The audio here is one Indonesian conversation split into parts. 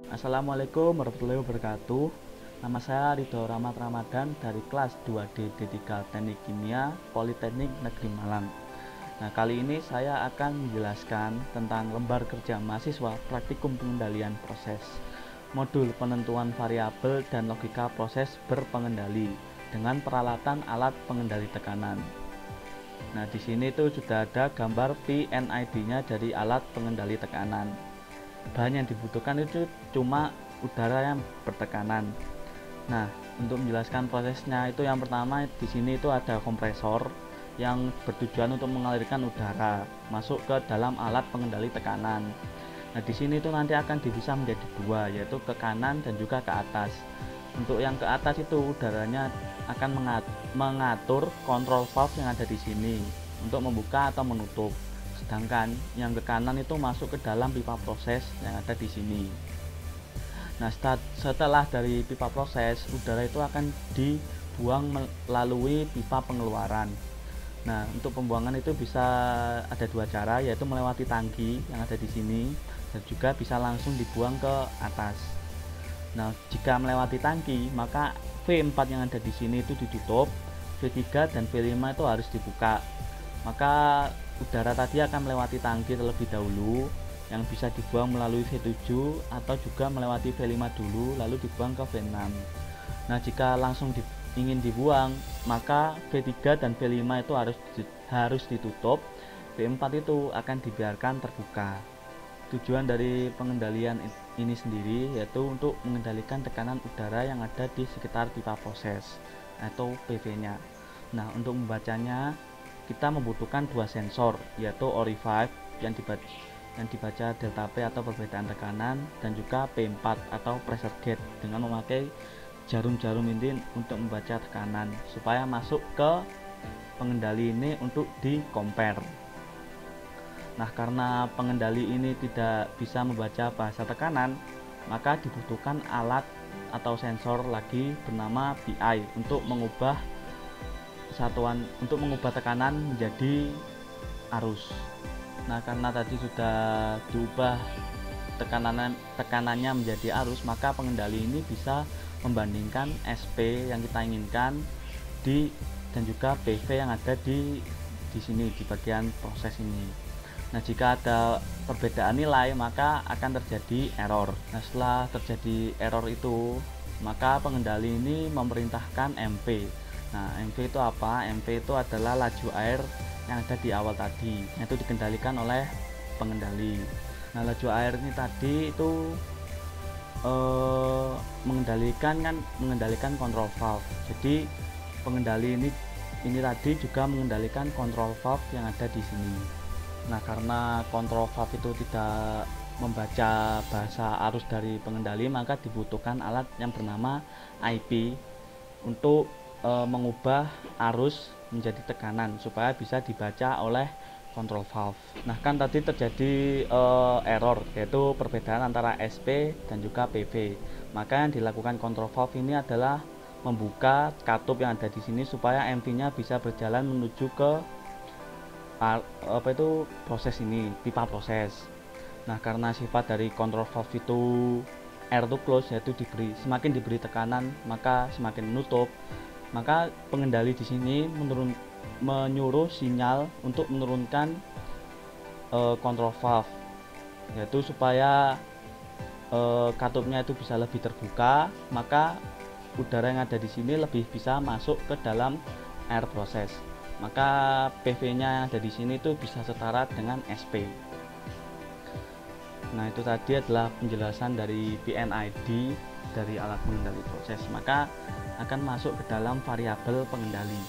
Assalamualaikum warahmatullahi wabarakatuh. Nama saya Ridho Rahmat Ramadan dari kelas 2D D3 Teknik Kimia Politeknik Negeri Malang. Nah, kali ini saya akan menjelaskan tentang lembar kerja mahasiswa praktikum pengendalian proses, modul penentuan variabel dan logika proses berpengendali dengan peralatan alat pengendali tekanan. Nah, di sini tuh sudah ada gambar PNID-nya dari alat pengendali tekanan. Bahan yang dibutuhkan itu cuma udara yang bertekanan. Nah, untuk menjelaskan prosesnya itu yang pertama di sini itu ada kompresor yang bertujuan untuk mengalirkan udara masuk ke dalam alat pengendali tekanan. Nah, di sini itu nanti akan dipisah menjadi dua, yaitu ke kanan dan juga ke atas. Untuk yang ke atas itu udaranya akan mengatur kontrol valve yang ada di sini untuk membuka atau menutup. Sedangkan yang ke kanan itu masuk ke dalam pipa proses yang ada di sini. Nah, setelah dari pipa proses, udara itu akan dibuang melalui pipa pengeluaran. Nah, untuk pembuangan itu bisa ada dua cara, yaitu melewati tangki yang ada di sini dan juga bisa langsung dibuang ke atas. Nah, jika melewati tangki, maka V4 yang ada di sini itu ditutup, V3 dan V5 itu harus dibuka. Maka udara tadi akan melewati tangki terlebih dahulu yang bisa dibuang melalui V7 atau juga melewati V5 dulu lalu dibuang ke V6. Nah, jika langsung ingin dibuang, maka V3 dan V5 itu harus ditutup, V4 itu akan dibiarkan terbuka. Tujuan dari pengendalian ini sendiri yaitu untuk mengendalikan tekanan udara yang ada di sekitar pipa proses atau PV-nya. Nah, untuk membacanya kita membutuhkan dua sensor, yaitu ORI5 yang dibaca delta P atau perbedaan tekanan, dan juga P4 atau pressure gauge dengan memakai jarum-jarum inti untuk membaca tekanan supaya masuk ke pengendali ini untuk di compare. Nah, karena pengendali ini tidak bisa membaca bahasa tekanan, maka dibutuhkan alat atau sensor lagi bernama BI untuk mengubah tekanan menjadi arus. Nah, karena tadi sudah diubah tekanannya menjadi arus, maka pengendali ini bisa membandingkan SP yang kita inginkan dan juga PV yang ada di sini di bagian proses ini. Nah, jika ada perbedaan nilai maka akan terjadi error. Nah, setelah terjadi error itu, maka pengendali ini memerintahkan MP. Nah, MP itu apa? MP itu adalah laju air yang ada di awal tadi, yaitu dikendalikan oleh pengendali. Nah, laju air ini tadi itu mengendalikan kontrol valve. Jadi pengendali ini tadi juga mengendalikan kontrol valve yang ada di sini. Nah, karena kontrol valve itu tidak membaca bahasa arus dari pengendali, maka dibutuhkan alat yang bernama IP untuk mengubah arus menjadi tekanan supaya bisa dibaca oleh kontrol valve. Nah, kan tadi terjadi error, yaitu perbedaan antara SP dan juga PV. Maka yang dilakukan kontrol valve ini adalah membuka katup yang ada di sini supaya MV-nya bisa berjalan menuju ke proses ini, pipa proses. Nah, karena sifat dari kontrol valve itu air to close, yaitu semakin diberi tekanan maka semakin menutup, maka pengendali di sini menyuruh sinyal untuk menurunkan kontrol valve, yaitu supaya katupnya itu bisa lebih terbuka, maka udara yang ada di sini lebih bisa masuk ke dalam air proses. Maka PV-nya yang ada di sini itu bisa setara dengan SP. Nah, itu tadi adalah penjelasan dari PNID dari alat pengendali proses. Maka akan masuk ke dalam variabel pengendali.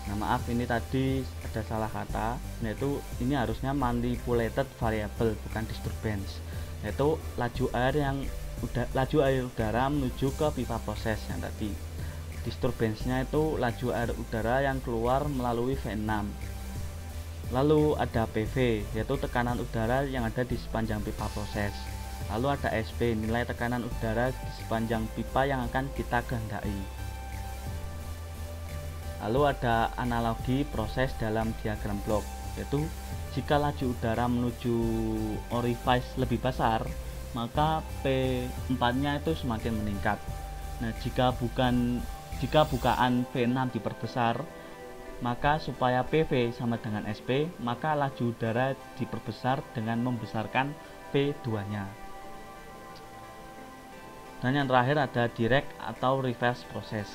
Nah, maaf ini tadi ada salah kata, yaitu ini harusnya manipulated variable bukan disturbance, yaitu laju air udara menuju ke pipa proses yang tadi. Disturbance-nya itu laju air udara yang keluar melalui V6. Lalu ada PV, yaitu tekanan udara yang ada di sepanjang pipa proses. Lalu ada SP, nilai tekanan udara di sepanjang pipa yang akan kita kehendaki. Lalu ada analogi proses dalam diagram blok, yaitu jika laju udara menuju orifice lebih besar, maka P4-nya itu semakin meningkat. Nah, jika bukaan V6 diperbesar, maka supaya PV sama dengan SP, maka laju udara diperbesar dengan membesarkan P2-nya. Dan yang terakhir ada direct atau reverse proses,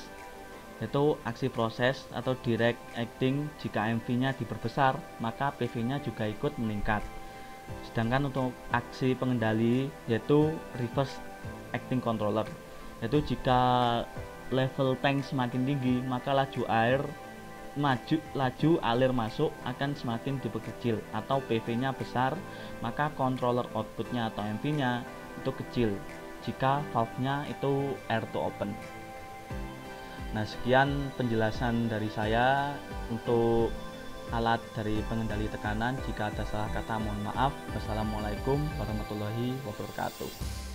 yaitu aksi proses atau direct acting. Jika MV-nya diperbesar, maka PV-nya juga ikut meningkat. Sedangkan untuk aksi pengendali yaitu reverse acting controller, yaitu jika level tank semakin tinggi, maka laju alir masuk akan semakin diperkecil, atau PV-nya besar, maka controller outputnya atau MV-nya itu kecil jika valve-nya itu air to open. Nah, sekian penjelasan dari saya untuk alat dari pengendali tekanan. Jika ada salah kata mohon maaf. Wassalamualaikum warahmatullahi wabarakatuh.